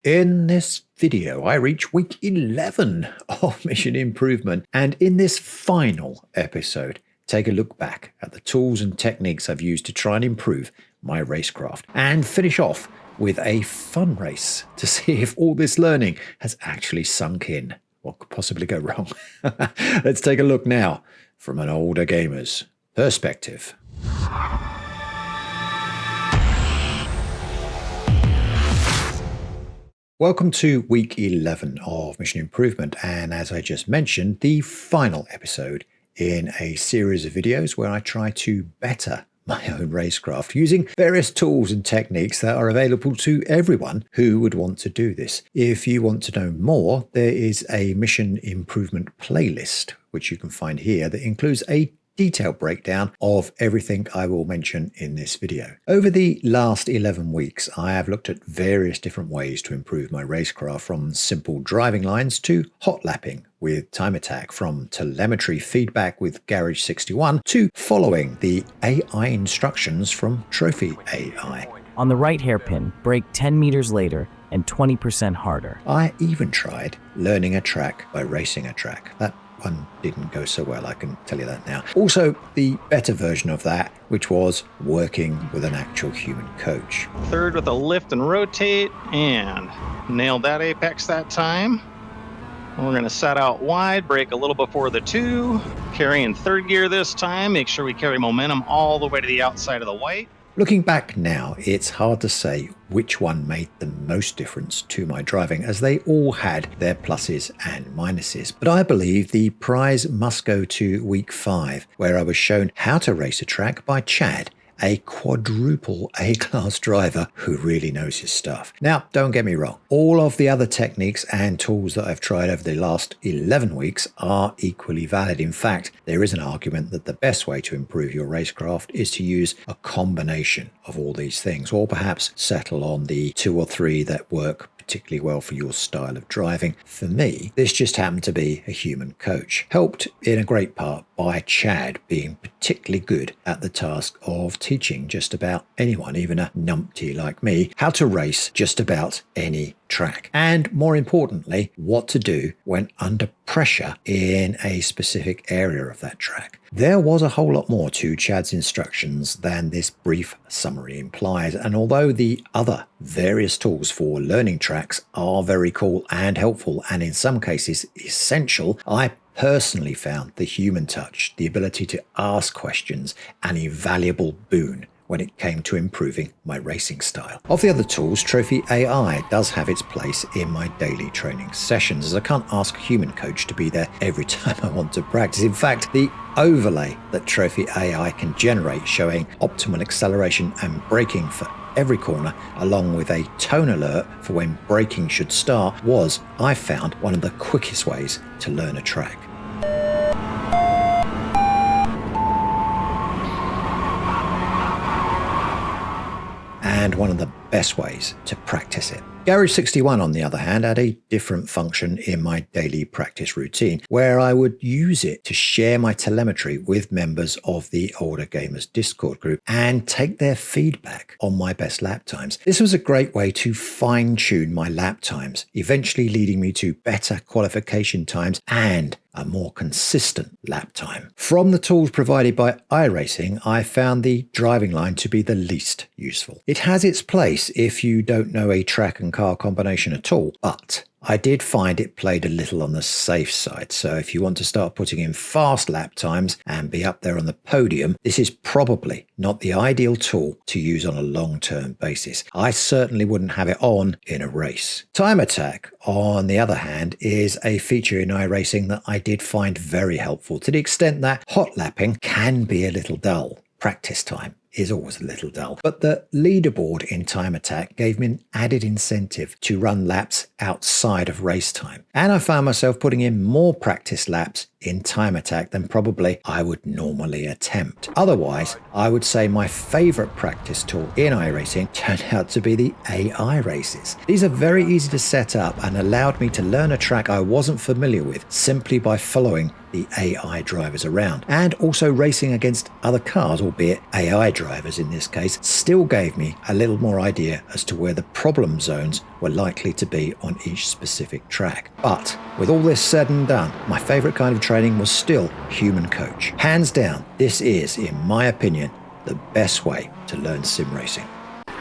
In this video, I reach week 11 of Mission Improvement, and in this final episode, take a look back at the tools and techniques I've used to try and improve my racecraft, and finish off with a fun race to see if all this learning has actually sunk in. What could possibly go wrong? Let's take a look now from an older gamer's perspective. Welcome to week 11 of Mission Improvement, and as I just mentioned, the final episode in a series of videos where I try to better my own racecraft using various tools and techniques that are available to everyone who would want to do this. If you want to know more, there is a Mission Improvement playlist, which you can find here, that includes a detailed breakdown of everything I will mention in this video. Over the last 11 weeks, I have looked at various different ways to improve my racecraft, from simple driving lines to hot lapping with time attack, from telemetry feedback with Garage 61 to following the AI instructions from Trophy AI. On the right hairpin, brake 10 meters later and 20% harder. I even tried learning a track by racing a track. That one didn't go so well, I can tell you that now. Also, the better version of that, which was working with an actual human coach. Third with a lift and rotate, and nailed that apex that time. We're going to set out wide, brake a little before the 2, carry in third gear this time, make sure we carry momentum all the way to the outside of the white. Looking back now, it's hard to say which one made the most difference to my driving, as they all had their pluses and minuses. But I believe the prize must go to week 5, where I was shown how to race a track by Chad, a quadruple A-class driver who really knows his stuff. Now, don't get me wrong, all of the other techniques and tools that I've tried over the last 11 weeks are equally valid. In fact, there is an argument that the best way to improve your racecraft is to use a combination of all these things, or perhaps settle on the 2 or 3 that work particularly well for your style of driving. For me, this just happened to be a human coach, helped in a great part by Chad being particularly good at the task of teaching just about anyone, even a numpty like me, how to race just about any track, and more importantly, what to do when under pressure in a specific area of that track. There was a whole lot more to Chad's instructions than this brief summary implies, and although the other various tools for learning tracks are very cool and helpful, and in some cases essential, I personally found the human touch, the ability to ask questions, an invaluable boon when it came to improving my racing style. Of the other tools, Trophy AI does have its place in my daily training sessions, as I can't ask a human coach to be there every time I want to practice. In fact, the overlay that Trophy AI can generate showing optimal acceleration and braking for every corner, along with a tone alert for when braking should start, was, I found, one of the quickest ways to learn a track. And one of the best ways to practice it. Garage 61, on the other hand, had a different function in my daily practice routine, where I would use it to share my telemetry with members of the Older Gamers Discord group and take their feedback on my best lap times. This was a great way to fine-tune my lap times, eventually leading me to better qualification times and a more consistent lap time. From the tools provided by iRacing, I found the driving line to be the least useful. It has its place if you don't know a track and car combination at all, but I did find it played a little on the safe side. So if you want to start putting in fast lap times and be up there on the podium, this is probably not the ideal tool to use on a long-term basis. I certainly wouldn't have it on in a race. Time attack, on the other hand, is a feature in iRacing that I did find very helpful, to the extent that hot lapping can be a little dull. Practice time is always a little dull. But the leaderboard in Time Attack gave me an added incentive to run laps outside of race time. And I found myself putting in more practice laps in Time Attack than probably I would normally attempt. Otherwise, I would say my favorite practice tool in iRacing turned out to be the AI races. These are very easy to set up and allowed me to learn a track I wasn't familiar with simply by following the AI drivers around, and also racing against other cars, albeit AI drivers in this case, still gave me a little more idea as to where the problem zones were likely to be on each specific track. But with all this said and done, my favourite kind of training was still human coach. Hands down, this is, in my opinion, the best way to learn sim racing.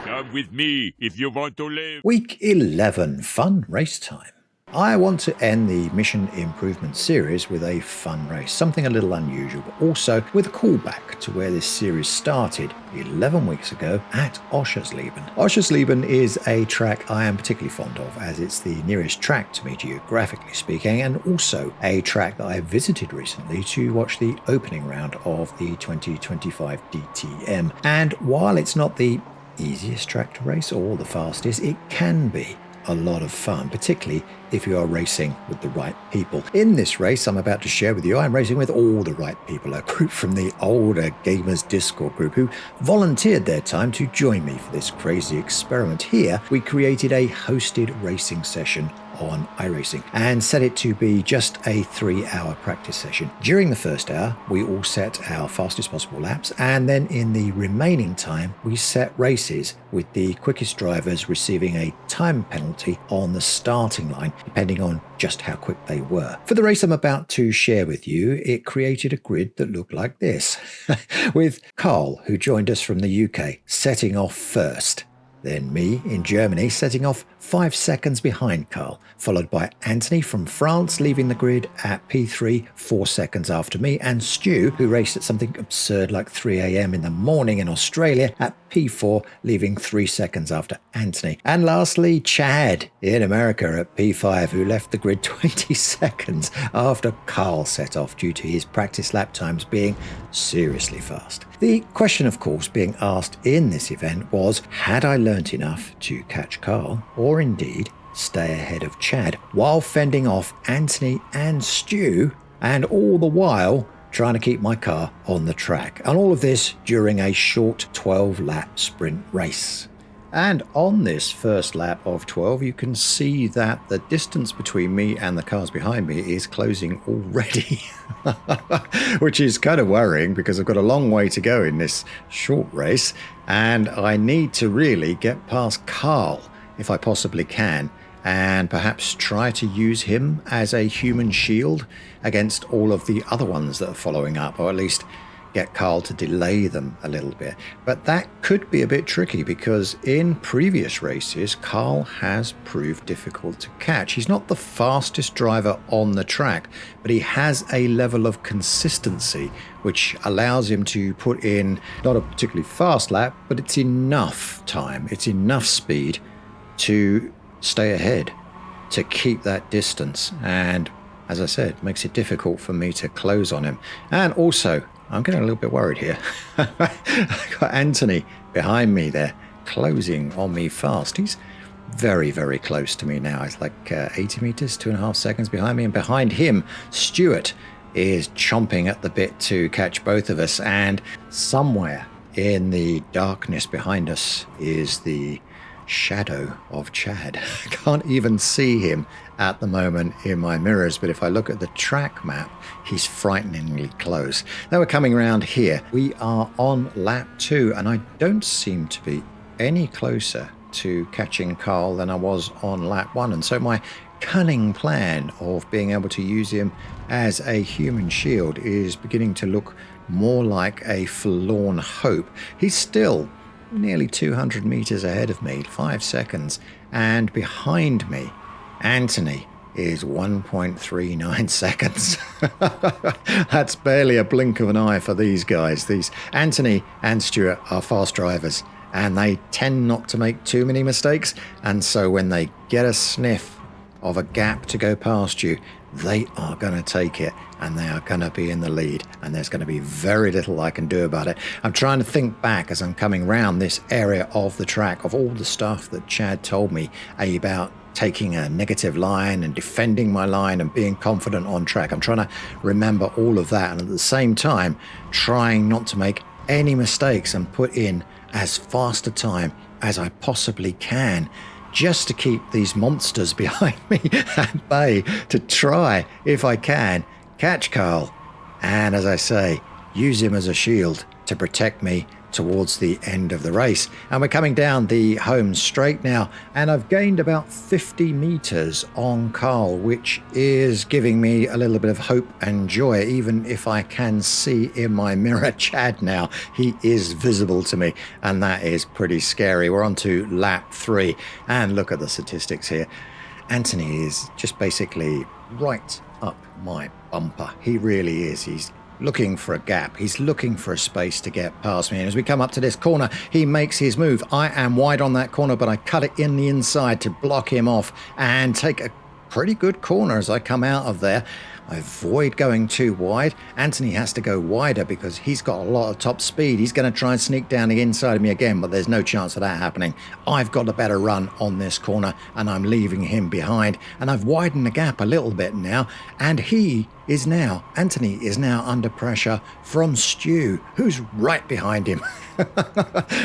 Come with me if you want to live. Week 11, fun race time. I want to end the Mission Improvement series with a fun race, something a little unusual, but also with a callback to where this series started 11 weeks ago at Oschersleben. Oschersleben is a track I am particularly fond of, as it's the nearest track to me geographically speaking, and also a track that I visited recently to watch the opening round of the 2025 DTM. And while it's not the easiest track to race or the fastest, it can be a lot of fun, particularly if you are racing with the right people. In this race I'm about to share with you, I'm racing with all the right people, a group from the older Gamers Discord group who volunteered their time to join me for this crazy experiment. Here we created a hosted racing session on iRacing and set it to be just a 3-hour practice session. During the first hour, we all set our fastest possible laps, and then in the remaining time, we set races with the quickest drivers receiving a time penalty on the starting line, depending on just how quick they were. For the race I'm about to share with you, it created a grid that looked like this, with Carl, who joined us from the UK, setting off first. Then me in Germany setting off 5 seconds behind Carl, followed by Anthony from France leaving the grid at P3 4 seconds after me, and Stu, who raced at something absurd like 3 a.m. in the morning in Australia, at P4 leaving 3 seconds after Anthony. And lastly, Chad in America at P5, who left the grid 20 seconds after Carl set off due to his practice lap times being seriously fast. The question, of course, being asked in this event was, had I learnt enough to catch Carl, or indeed stay ahead of Chad, while fending off Anthony and Stu, and all the while trying to keep my car on the track? And all of this during a short 12-lap sprint race. And on this first lap of 12, you can see that the distance between me and the cars behind me is closing already, which is kind of worrying because I've got a long way to go in this short race, and I need to really get past Carl if I possibly can, and perhaps try to use him as a human shield against all of the other ones that are following up, or at least get Carl to delay them a little bit. But that could be a bit tricky because in previous races, Carl has proved difficult to catch. He's not the fastest driver on the track, but he has a level of consistency which allows him to put in not a particularly fast lap, but it's enough time, it's enough speed to stay ahead, to keep that distance. And as I said, it makes it difficult for me to close on him. And also, I'm getting a little bit worried here. I've got Anthony behind me there, closing on me fast. He's very, very close to me now. It's like 80 meters, 2.5 seconds behind me. And behind him, Stuart is chomping at the bit to catch both of us. And somewhere in the darkness behind us is the shadow of Chad. I can't even see him at the moment in my mirrors, but if I look at the track map, he's frighteningly close. Now we're coming around here. We are on lap 2, and I don't seem to be any closer to catching Carl than I was on lap 1, and so my cunning plan of being able to use him as a human shield is beginning to look more like a forlorn hope. He's still nearly 200 meters ahead of me, 5 seconds, and behind me, Anthony is 1.39 seconds. That's barely a blink of an eye for these guys. These Anthony and Stuart are fast drivers, and they tend not to make too many mistakes, and so when they get a sniff of a gap to go past you, they are going to take it, and they are going to be in the lead, and there's going to be very little I can do about it. I'm trying to think back as I'm coming round this area of the track of all the stuff that Chad told me about taking a negative line and defending my line and being confident on track. I'm trying to remember all of that, and at the same time trying not to make any mistakes and put in as fast a time as I possibly can, just to keep these monsters behind me at bay, to try, if I can, catch Carl, and as I say, use him as a shield to protect me towards the end of the race. And we're coming down the home straight now, and I've gained about 50 meters on Carl, which is giving me a little bit of hope and joy, even if I can see in my mirror Chad now. He is visible to me, and that is pretty scary. We're on to lap 3, and look at the statistics here. Anthony is just basically right up my bumper. He really is. He's looking for a gap. He's looking for a space to get past me. And as we come up to this corner, he makes his move. I am wide on that corner, but I cut it in the inside to block him off and take a pretty good corner as I come out of there. I avoid going too wide. Anthony has to go wider because he's got a lot of top speed. He's going to try and sneak down the inside of me again, but there's no chance of that happening. I've got a better run on this corner, and I'm leaving him behind. And I've widened the gap a little bit now, and Anthony is now under pressure from Stu, who's right behind him.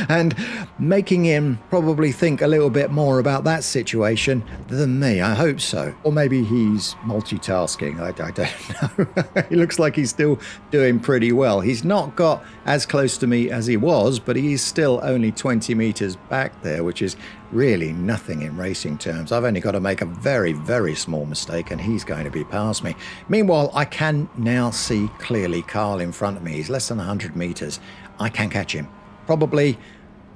And making him probably think a little bit more about that situation than me. I hope so. Or maybe he's multitasking. I don't know. He looks like he's still doing pretty well. He's not got as close to me as he was, but he's still only 20 meters back there, which is really nothing in racing terms. I've only got to make a very, very small mistake and he's going to be past me. Meanwhile, I can now see clearly Carl in front of me. He's less than 100 meters. I can catch him. Probably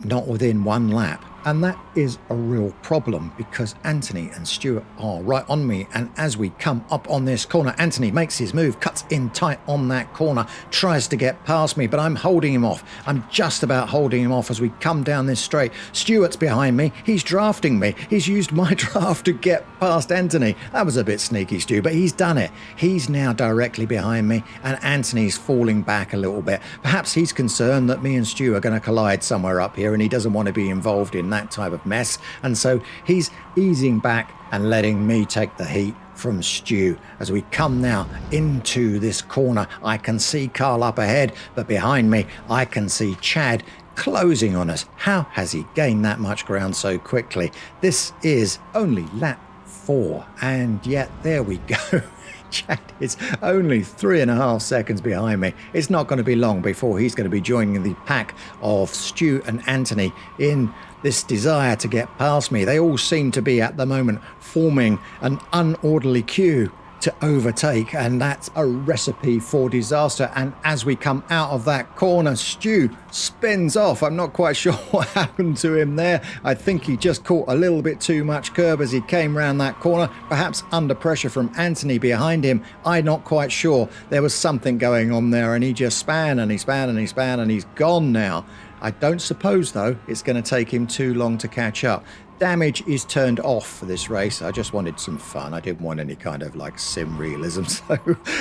not within one lap. And that is a real problem because Anthony and Stuart are right on me. And as we come up on this corner, Anthony makes his move, cuts in tight on that corner, tries to get past me, but I'm holding him off. I'm just about holding him off as we come down this straight. Stuart's behind me. He's drafting me. He's used my draft to get past Anthony. That was a bit sneaky, Stu, but he's done it. He's now directly behind me and Anthony's falling back a little bit. Perhaps he's concerned that me and Stu are going to collide somewhere up here and he doesn't want to be involved in that type of mess, and so he's easing back and letting me take the heat from Stu. As we come now into this corner, I can see Carl up ahead, but behind me I can see Chad closing on us. How has he gained that much ground so quickly? This is only lap 4, and yet there we go. Chad is only 3.5 seconds behind me. It's not going to be long before he's going to be joining the pack of Stu and Anthony in this desire to get past me. They all seem to be at the moment forming an unorderly queue to overtake, and that's a recipe for disaster. And as we come out of that corner, Stu spins off. I'm not quite sure what happened to him there. I think he just caught a little bit too much curb as he came round that corner, perhaps under pressure from Anthony behind him. I'm not quite sure. There was something going on there, and he just span and he span and he span, and he's gone now. I don't suppose, though, it's going to take him too long to catch up. Damage is turned off for this race. I just wanted some fun. I didn't want any kind of like sim realism. So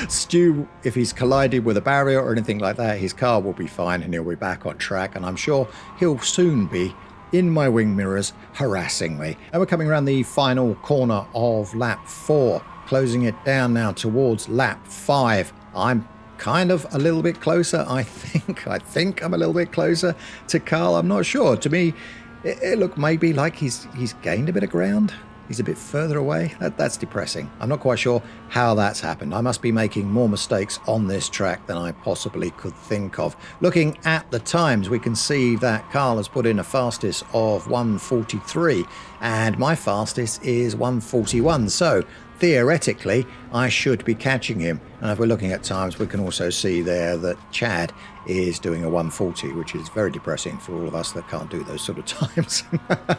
Stu, if he's collided with a barrier or anything like that, his car will be fine and he'll be back on track. And I'm sure he'll soon be in my wing mirrors harassing me. And we're coming around the final corner of lap 4, closing it down now towards lap 5. I'm kind of a little bit closer. I think I'm a little bit closer to Carl. I'm not sure. To me, it looked maybe like he's gained a bit of ground. He's a bit further away. That's depressing. I'm not quite sure how that's happened. I must be making more mistakes on this track than I possibly could think of. Looking at the times, we can see that Carl has put in a fastest of 1:43 and my fastest is 1:41. So theoretically, I should be catching him. And if we're looking at times, we can also see there that Chad is doing a 1:40, which is very depressing for all of us that can't do those sort of times.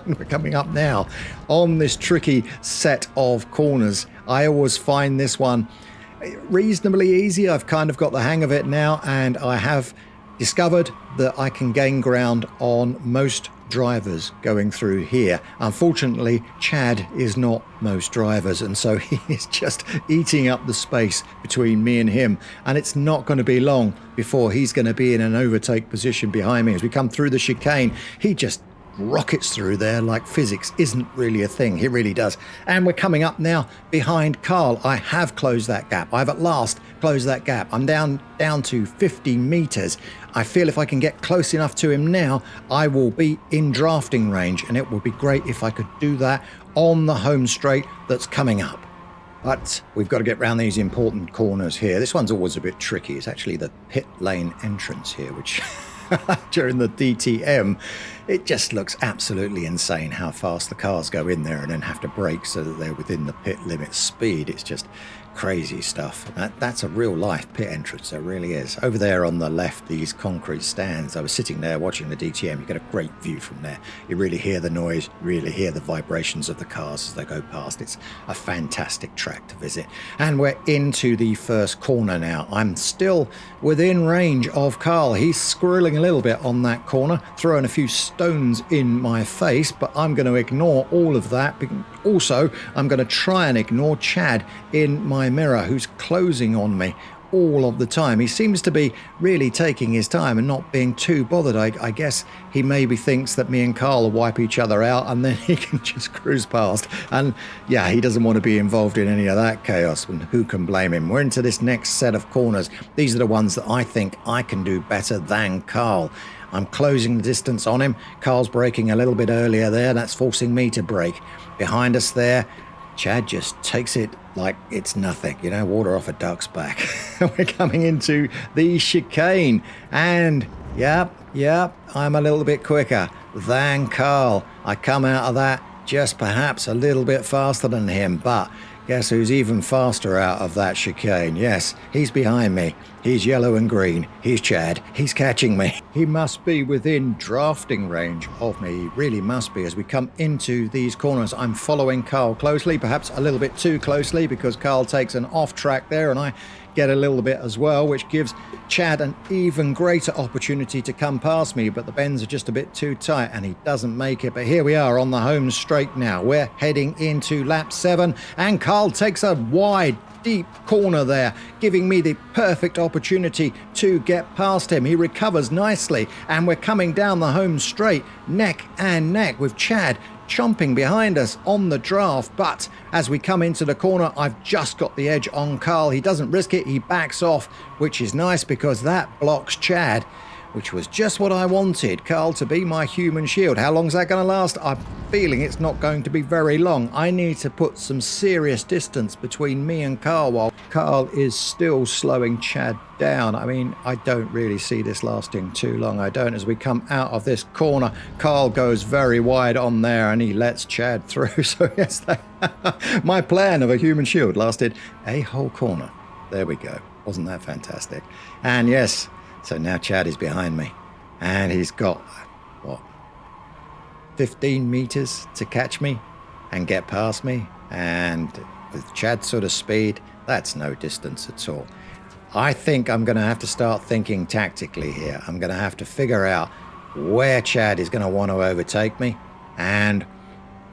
We're coming up now on this tricky set of corners. I always find this one reasonably easy. I've kind of got the hang of it now, and I have discovered that I can gain ground on most drivers going through here. Unfortunately, Chad is not most drivers, and so he is just eating up the space between me and him, and it's not going to be long before he's going to be in an overtake position behind me. As we come through the chicane, he just rockets through there like physics isn't really a thing. He really does. And we're coming up now behind Carl. I have closed that gap. I've at last closed that gap. I'm down to 50 meters. I feel if I can get close enough to him now, I will be in drafting range, and it would be great if I could do that on the home straight that's coming up. But we've got to get round these important corners here. This one's always a bit tricky. It's actually the pit lane entrance here, which during the DTM. It just looks absolutely insane how fast the cars go in there and then have to brake so that they're within the pit limit speed. It's just crazy stuff. That's a real life pit entrance, there really is. Over there on the left, these concrete stands, I was sitting there watching the DTM. You get a great view from there. You really hear the noise, you really hear the vibrations of the cars as they go past. It's a fantastic track to visit. And we're into the first corner now. I'm still within range of Carl. He's squirreling a little bit on that corner, throwing a few stones in my face, but I'm going to ignore all of that. Also, I'm going to try and ignore Chad in my mirror, who's closing on me all of the time. He seems to be really taking his time and not being too bothered. I guess he maybe thinks that me and Carl will wipe each other out and then he can just cruise past. And yeah, he doesn't want to be involved in any of that chaos, and who can blame him? We're into this next set of corners. These are the ones that I think I can do better than Carl. I'm closing the distance on him. Carl's braking a little bit earlier there. That's forcing me to brake. Behind us there, Chad just takes it like it's nothing, water off a duck's back. We're coming into the chicane, and yep, I'm a little bit quicker than Carl. I come out of that just perhaps a little bit faster than him, but guess who's even faster out of that chicane? Yes, he's behind me. He's yellow and green. He's Chad. He's catching me. He must be within drafting range of me. He really must be. As we come into these corners, I'm following Carl closely, perhaps a little bit too closely, because Carl takes an off track there and I get a little bit as well, which gives Chad an even greater opportunity to come past me, but the bends are just a bit too tight and he doesn't make it. But here we are on the home straight now. We're heading into lap 7 and Carl takes a wide, deep corner there, giving me the perfect opportunity to get past him. He recovers nicely and we're coming down the home straight neck and neck with Chad chomping behind us on the draft. But as we come into the corner, I've just got the edge on Carl. He doesn't risk it, he backs off, which is nice because that blocks Chad, which was just what I wanted, Carl to be my human shield. How long is that going to last? I'm feeling it's not going to be very long. I need to put some serious distance between me and Carl while Carl is still slowing Chad down. I mean, I don't really see this lasting too long. I don't. As we come out of this corner, Carl goes very wide on there and he lets Chad through. So yes, my plan of a human shield lasted a whole corner. There we go. Wasn't that fantastic? And yes, so now Chad is behind me and he's got, 15 meters to catch me and get past me. And with Chad's sort of speed, that's no distance at all. I think I'm going to have to start thinking tactically here. I'm going to have to figure out where Chad is going to want to overtake me and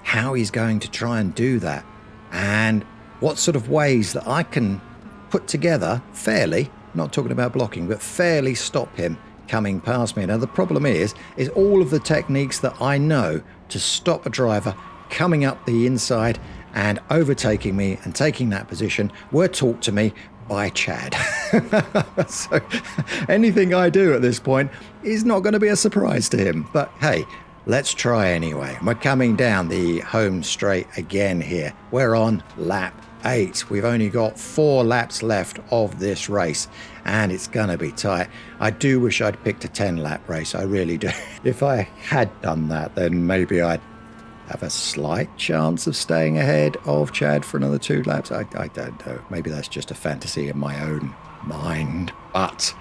how he's going to try and do that, and what sort of ways that I can put together fairly, not talking about blocking, but fairly stop him coming past me. Now the problem is all of the techniques that I know to stop a driver coming up the inside and overtaking me and taking that position were taught to me by Chad. So anything I do at this point is not going to be a surprise to him. But hey, let's try anyway. We're coming down the home straight again here. We're on lap 8. We've only got 4 laps left of this race and it's gonna be tight. I do wish I'd picked a 10-lap race, I really do. If I had done that, then maybe I'd have a slight chance of staying ahead of Chad for another 2 laps. I don't know. Maybe that's just a fantasy in my own mind. But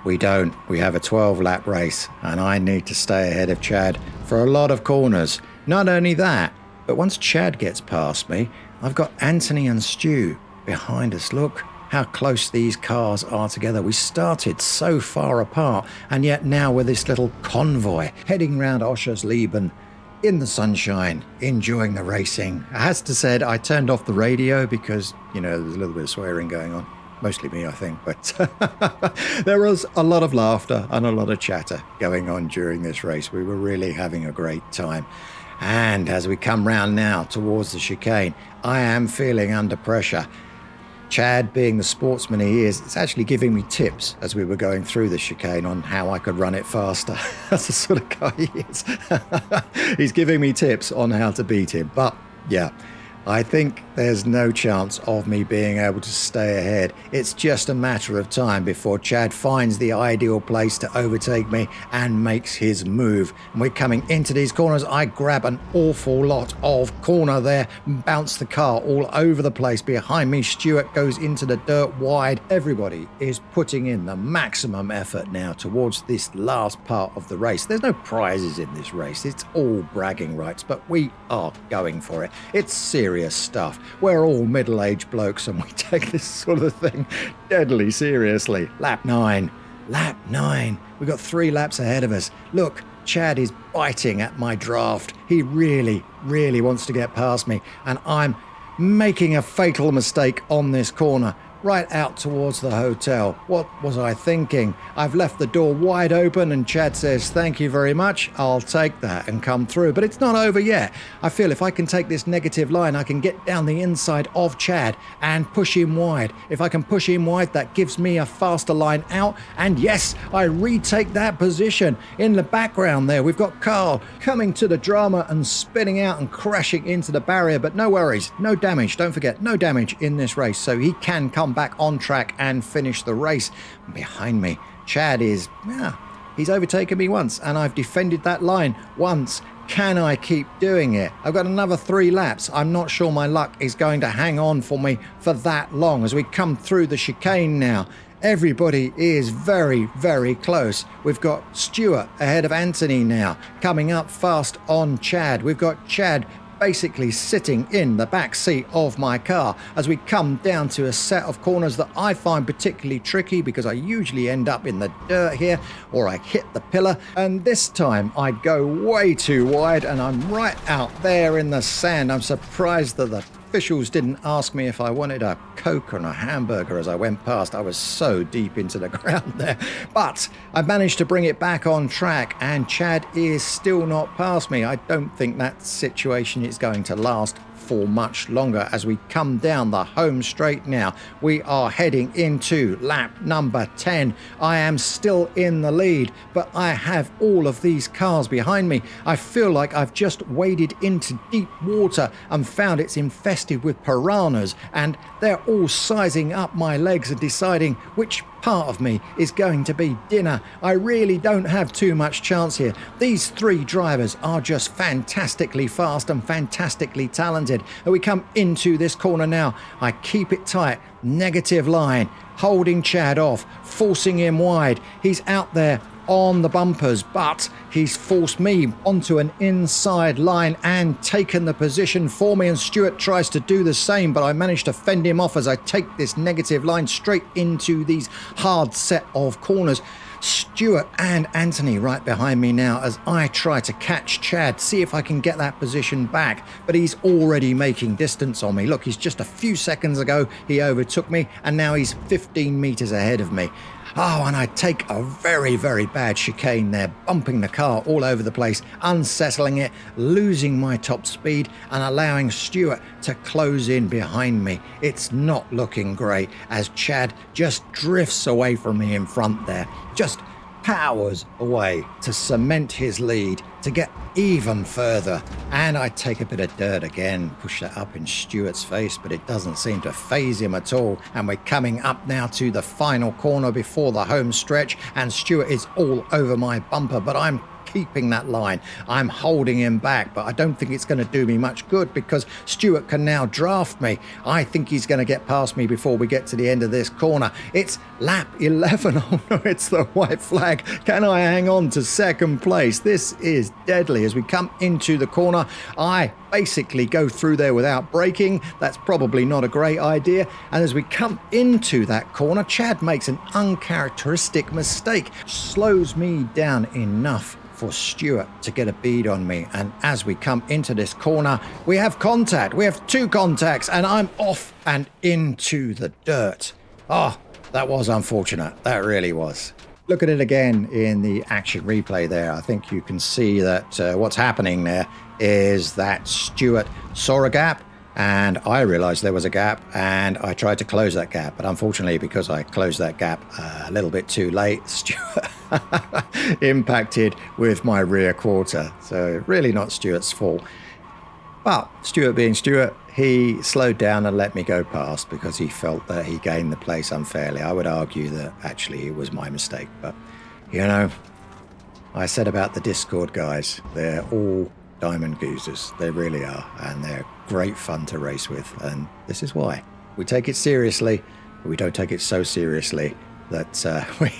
we don't. We have a 12-lap race and I need to stay ahead of Chad for a lot of corners. Not only that, but once Chad gets past me, I've got Anthony and Stu behind us. Look how close these cars are together. We started so far apart, and yet now we're this little convoy heading round Oschersleben in the sunshine, enjoying the racing. I have to say, I turned off the radio because, there's a little bit of swearing going on. Mostly me, I think, but there was a lot of laughter and a lot of chatter going on during this race. We were really having a great time. And as we come round now towards the chicane, I am feeling under pressure. Chad, being the sportsman he is actually giving me tips as we were going through the chicane on how I could run it faster. That's the sort of guy he is. He's giving me tips on how to beat him. But yeah, I think there's no chance of me being able to stay ahead. It's just a matter of time before Chad finds the ideal place to overtake me and makes his move. And we're coming into these corners. I grab an awful lot of corner there, bounce the car all over the place. Behind me, Stuart goes into the dirt wide. Everybody is putting in the maximum effort now towards this last part of the race. There's no prizes in this race. It's all bragging rights, but we are going for it. It's serious stuff. We're all middle-aged blokes and we take this sort of thing deadly seriously. Lap 9. Lap 9. We've got 3 laps ahead of us. Look, Chad is biting at my draft. He really, really wants to get past me, and I'm making a fatal mistake on this corner. Right out towards the hotel. What was I thinking? I've left the door wide open and Chad says, thank you very much, I'll take that, and come through. But it's not over yet. I feel if I can take this negative line, I can get down the inside of Chad and push him wide. If I can push him wide, that gives me a faster line out. And yes, I retake that position. In the background there, we've got Carl coming to the drama and spinning out and crashing into the barrier. But no worries, no damage. Don't forget, no damage in this race. So he can come back on track and finish the race. Behind me, Chad is, he's overtaken me once, and I've defended that line once. Can I keep doing it? I've got another 3 laps. I'm not sure my luck is going to hang on for me for that long as we come through the chicane now. Everybody is very, very close. We've got Stuart ahead of Anthony now, coming up fast on Chad. We've got Chad basically sitting in the back seat of my car as we come down to a set of corners that I find particularly tricky because I usually end up in the dirt here or I hit the pillar, and this time I go way too wide and I'm right out there in the sand. I'm surprised that the officials didn't ask me if I wanted a Coke and a hamburger as I went past. I was so deep into the ground there. But I managed to bring it back on track and Chad is still not past me. I don't think that situation is going to last for much longer as we come down the home straight now. We are heading into lap number 10. I am still in the lead, but I have all of these cars behind me. I feel like I've just waded into deep water and found it's infested with piranhas, and they're all sizing up my legs and deciding which part of me is going to be dinner. I really don't have too much chance here. These 3 drivers are just fantastically fast and fantastically talented. And we come into this corner now. I keep it tight, negative line, holding Chad off, forcing him wide. He's out there on the bumpers, but he's forced me onto an inside line and taken the position for me, and Stuart tries to do the same, but I managed to fend him off as I take this negative line straight into these hard set of corners. Stuart and Anthony right behind me now as I try to catch Chad, see if I can get that position back, but he's already making distance on me. Look, he's just a few seconds ago he overtook me and now he's 15 meters ahead of me. Oh, and I take a very, very bad chicane there, bumping the car all over the place, unsettling it, losing my top speed and allowing Stuart to close in behind me. It's not looking great as Chad just drifts away from me in front there, just powers away to cement his lead, to get even further. And I take a bit of dirt again, push that up in Stuart's face, but it doesn't seem to faze him at all. And we're coming up now to the final corner before the home stretch, and Stuart is all over my bumper, but I'm keeping that line. I'm holding him back, but I don't think it's going to do me much good because Stuart can now draft me. I think he's going to get past me before we get to the end of this corner. It's lap 11. Oh no, it's the white flag. Can I hang on to second place? This is deadly. As we come into the corner, I basically go through there without braking. That's probably not a great idea. And as we come into that corner, Chad makes an uncharacteristic mistake, slows me down enough for Stuart to get a bead on me. And as we come into this corner, we have contact. We have 2 contacts and I'm off and into the dirt. Oh, that was unfortunate. That really was. Look at it again in the action replay there. I think you can see that what's happening there is that Stuart saw a gap and I realized there was a gap and I tried to close that gap. But unfortunately, because I closed that gap a little bit too late, Stuart impacted with my rear quarter. So really not Stuart's fault. But Stuart being Stuart, he slowed down and let me go past because he felt that he gained the place unfairly. I would argue that actually it was my mistake. But, you know, I said about the Discord guys, they're all diamond goozers. They really are. And they're great fun to race with. And this is why. We take it seriously, but we don't take it so seriously that we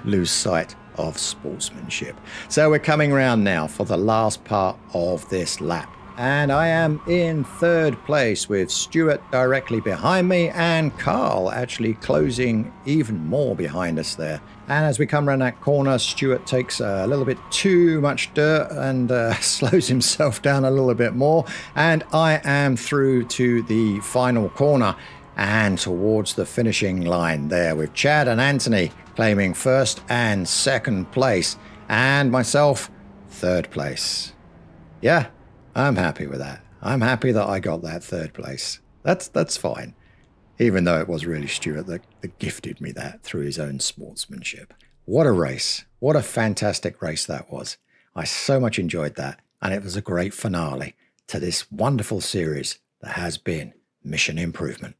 lose sight of sportsmanship. So we're coming round now for the last part of this lap. And I am in third place with Stuart directly behind me and Carl actually closing even more behind us there. And as we come around that corner, Stuart takes a little bit too much dirt and slows himself down a little bit more. And I am through to the final corner and towards the finishing line there with Chad and Anthony claiming first and second place and myself third place. Yeah. I'm happy with that. I'm happy that I got that third place. That's fine. Even though it was really Stuart that gifted me that through his own sportsmanship. What a race. What a fantastic race that was. I so much enjoyed that. And it was a great finale to this wonderful series that has been Mission Improvement.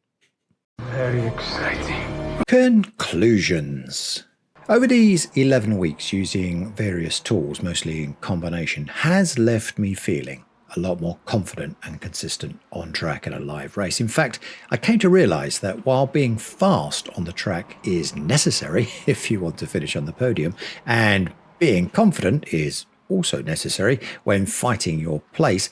Very exciting. Conclusions. Over these 11 weeks using various tools, mostly in combination, has left me feeling a lot more confident and consistent on track in a live race. In fact, I came to realize that while being fast on the track is necessary if you want to finish on the podium, and being confident is also necessary when fighting your place,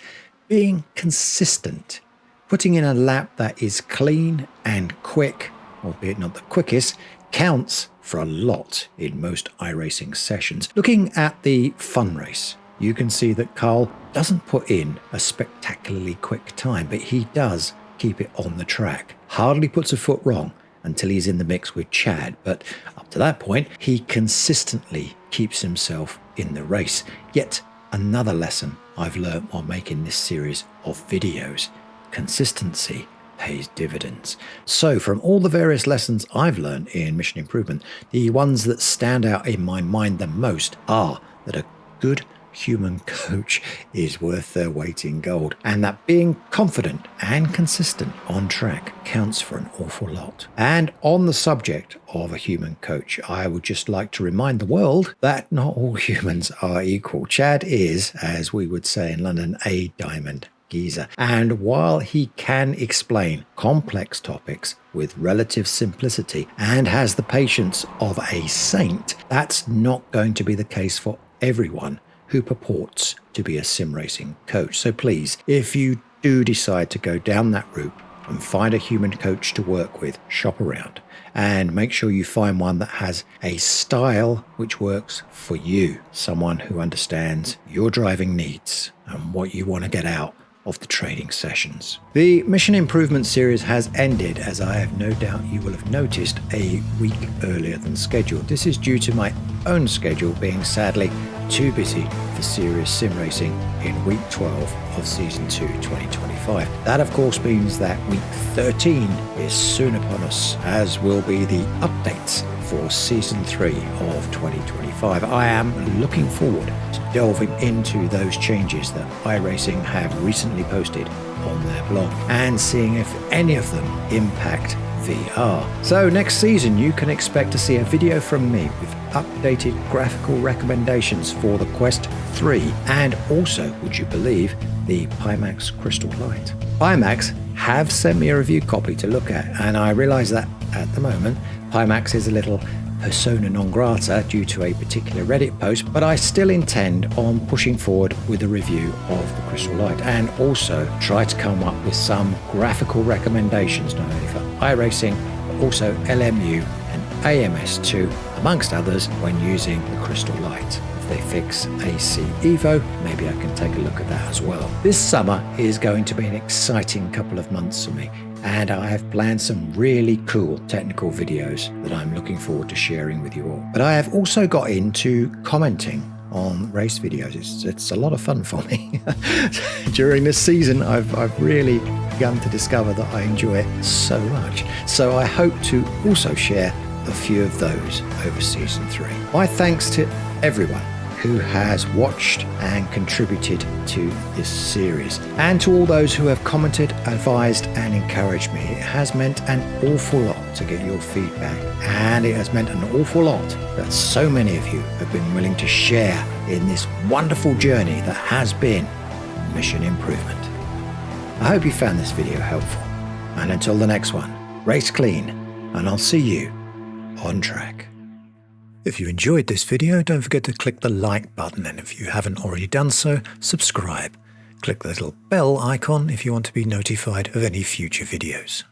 being consistent, putting in a lap that is clean and quick, albeit not the quickest, counts for a lot in most iRacing sessions. Looking at the fun race, you can see that Carl doesn't put in a spectacularly quick time, but he does keep it on the track. Hardly puts a foot wrong until he's in the mix with Chad, but up to that point, he consistently keeps himself in the race. Yet another lesson I've learnt while making this series of videos. Consistency pays dividends. So from all the various lessons I've learned in Mission Improvement, the ones that stand out in my mind the most are that a good human coach is worth their weight in gold, and that being confident and consistent on track counts for an awful lot. And on the subject of a human coach, I would just like to remind the world that not all humans are equal. Chad is, as we would say in London, a diamond geezer. And while he can explain complex topics with relative simplicity and has the patience of a saint, that's not going to be the case for everyone who purports to be a sim racing coach. So please, if you do decide to go down that route and find a human coach to work with, shop around and make sure you find one that has a style which works for you, someone who understands your driving needs and what you want to get out of the training sessions. The Mission Improvement series has ended, as I have no doubt you will have noticed, a week earlier than scheduled. This is due to my own schedule being sadly too busy for serious sim racing in week 12 of season 2 2025. That of course means that week 13 is soon upon us, as will be the updates for season 3 of 2025. I am looking forward to delving into those changes that iRacing have recently posted on their blog and seeing if any of them impact VR. So next season you can expect to see a video from me with updated graphical recommendations for the Quest 3 and also, would you believe, the Pimax Crystal Light. Pimax have sent me a review copy to look at, and I realise that at the moment Pimax is a little persona non grata due to a particular Reddit post, but I still intend on pushing forward with a review of the Crystal Light and also try to come up with some graphical recommendations not only for iRacing but also LMU and AMS2 amongst others when using the Crystal Light. If they fix AC Evo, maybe I can take a look at that as well. This summer is going to be an exciting couple of months for me, and I have planned some really cool technical videos that I'm looking forward to sharing with you all. But I have also got into commenting on race videos. It's a lot of fun for me. During this season, I've really begun to discover that I enjoy it so much. So I hope to also share a few of those over season 3. My thanks to everyone who has watched and contributed to this series. And to all those who have commented, advised and encouraged me. It has meant an awful lot to get your feedback, and it has meant an awful lot that so many of you have been willing to share in this wonderful journey that has been Mission Improvement. I hope you found this video helpful, and until the next one, race clean, and I'll see you on track. If you enjoyed this video, don't forget to click the like button, and if you haven't already done so, subscribe. Click the little bell icon if you want to be notified of any future videos.